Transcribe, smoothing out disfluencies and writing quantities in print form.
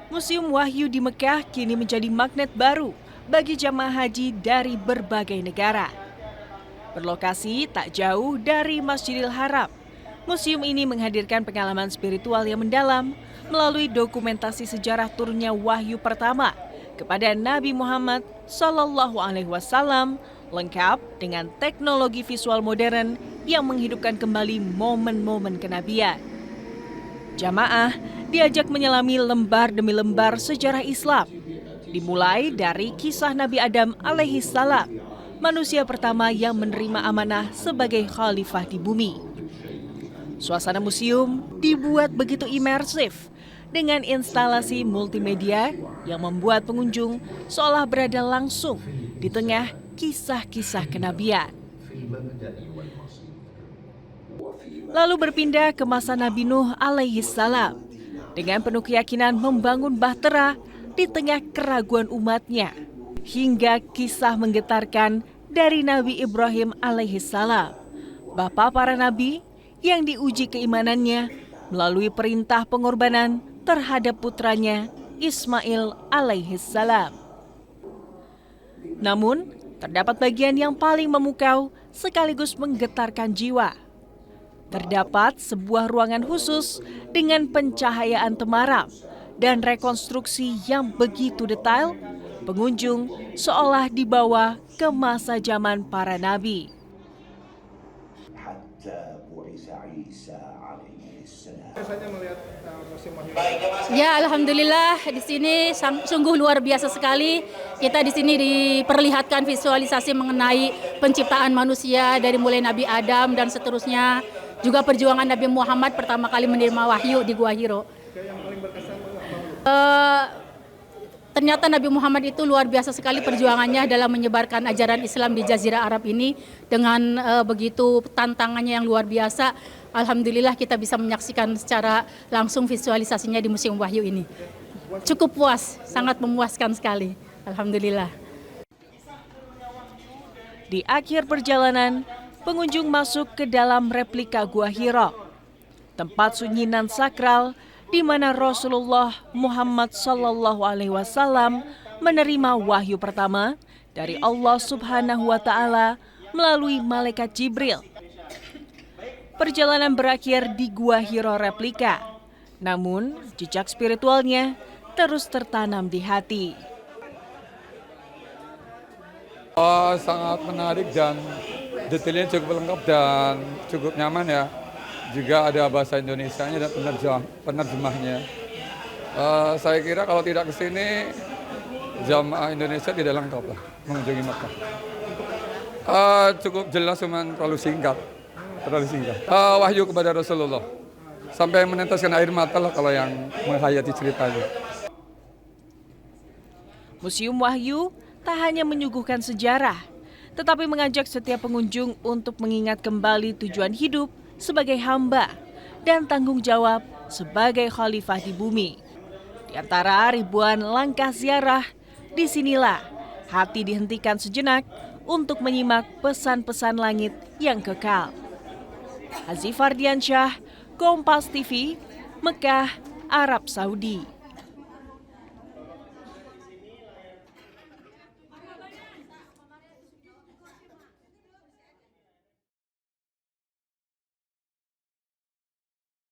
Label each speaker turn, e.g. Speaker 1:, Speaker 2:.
Speaker 1: Museum Wahyu di Mekah kini menjadi magnet baru bagi jamaah haji dari berbagai negara. Berlokasi tak jauh dari Masjidil Haram, museum ini menghadirkan pengalaman spiritual yang mendalam melalui dokumentasi sejarah turunnya wahyu pertama kepada Nabi Muhammad SAW, lengkap dengan teknologi visual modern yang menghidupkan kembali momen-momen kenabian. Jamaah diajak menyelami lembar demi lembar sejarah Islam, dimulai dari kisah Nabi Adam alaihissalam, manusia pertama yang menerima amanah sebagai khalifah di bumi. Suasana museum dibuat begitu imersif dengan instalasi multimedia yang membuat pengunjung seolah berada langsung di tengah kisah-kisah kenabian. Lalu berpindah ke masa Nabi Nuh alaihissalam dengan penuh keyakinan membangun bahtera di tengah keraguan umatnya, hingga kisah menggetarkan dari Nabi Ibrahim alaihissalam, bapa para nabi yang diuji keimanannya melalui perintah pengorbanan terhadap putranya Ismail alaihissalam. Namun, terdapat bagian yang paling memukau sekaligus menggetarkan jiwa. Terdapat sebuah ruangan khusus dengan pencahayaan temaram dan rekonstruksi yang begitu detail, pengunjung seolah dibawa ke masa zaman para nabi.
Speaker 2: Ya, alhamdulillah di sini sungguh luar biasa sekali. Kita di sini diperlihatkan visualisasi mengenai penciptaan manusia dari mulai Nabi Adam dan seterusnya. Juga perjuangan Nabi Muhammad pertama kali menerima wahyu di Gua Hiro. Ternyata Nabi Muhammad itu luar biasa sekali perjuangannya dalam menyebarkan ajaran Islam di Jazirah Arab ini dengan begitu tantangannya yang luar biasa. Alhamdulillah kita bisa menyaksikan secara langsung visualisasinya di Museum Wahyu ini. Cukup puas, sangat memuaskan sekali. Alhamdulillah.
Speaker 1: Di akhir perjalanan, pengunjung masuk ke dalam replika Gua Hiro, tempat sunyi nan sakral di mana Rasulullah Muhammad SAW menerima wahyu pertama dari Allah Subhanahu wa Ta'ala melalui malaikat Jibril. Perjalanan berakhir di Gua Hiro replika, namun jejak spiritualnya terus tertanam di hati.
Speaker 3: Sangat menarik dan detailnya cukup lengkap dan cukup nyaman ya. Juga ada bahasa Indonesianya dan penerjemahnya. Saya kira kalau tidak ke sini, jamaah Indonesia tidak lengkap lah mengunjungi Makkah. Cukup jelas, cuman terlalu singkat. Wahyu kepada Rasulullah. Sampai meneteskan air mata lah kalau yang menghayati ceritanya.
Speaker 1: Museum Wahyu tak hanya menyuguhkan sejarah, tetapi mengajak setiap pengunjung untuk mengingat kembali tujuan hidup sebagai hamba dan tanggung jawab sebagai khalifah di bumi. Di antara ribuan langkah ziarah, disinilah hati dihentikan sejenak untuk menyimak pesan-pesan langit yang kekal. Azifar Diansyah, Kompas TV, Mekah, Arab Saudi.